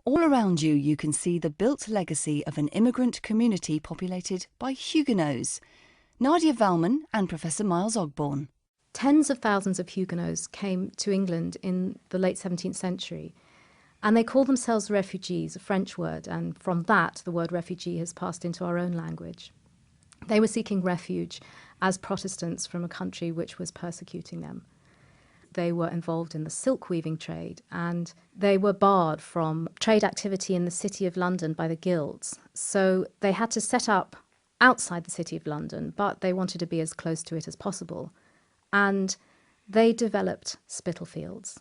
All around you, you can see the built legacy of an immigrant community populated by Huguenots. Nadia Valman and Professor Miles Ogborn. Tens of thousands of Huguenots came to England in the late 17th century, and they called themselves refugees, a French word, and from that the word refugee has passed into our own language. They were seeking refuge as Protestants from a country which was persecuting them. They were involved in the silk weaving trade, and they were barred from trade activity in the City of London by the guilds. So they had to set up outside the City of London, but they wanted to be as close to it as possible. And they developed Spitalfields.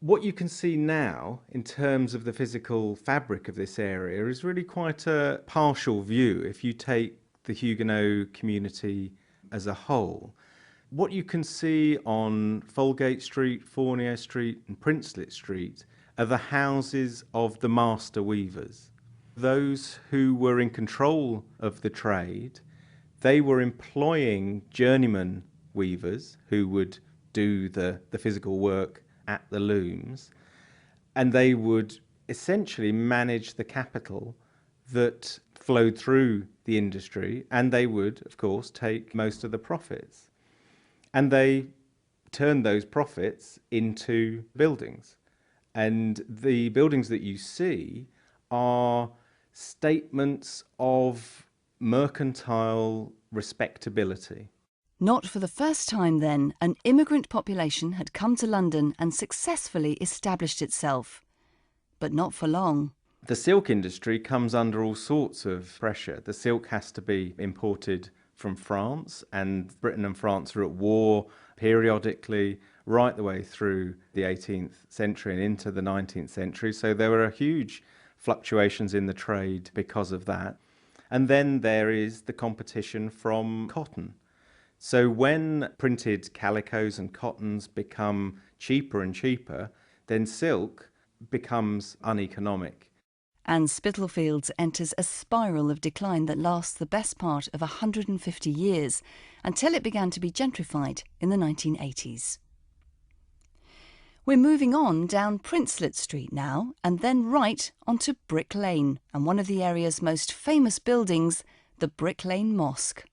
What you can see now in terms of the physical fabric of this area is really quite a partial view if you take the Huguenot community as a whole. What you can see on Folgate Street, Fournier Street and Princelet Street are the houses of the master weavers. Those who were in control of the trade, they were employing journeyman weavers who would do the physical work at the looms, and they would essentially manage the capital that flowed through the industry, and they would, of course, take most of the profits. And they turned those profits into buildings. And the buildings that you see are statements of mercantile respectability. Not for the first time then, an immigrant population had come to London and successfully established itself. But not for long. The silk industry comes under all sorts of pressure. The silk has to be imported from France, and Britain and France are at war periodically right the way through the 18th century and into the 19th century. So there were huge fluctuations in the trade because of that. And then there is the competition from cotton. So when printed calicos and cottons become cheaper and cheaper, then silk becomes uneconomic. And Spitalfields enters a spiral of decline that lasts the best part of 150 years, until it began to be gentrified in the 1980s. We're moving on down Princelet Street now, and then right onto Brick Lane, and one of the area's most famous buildings, the Brick Lane Mosque.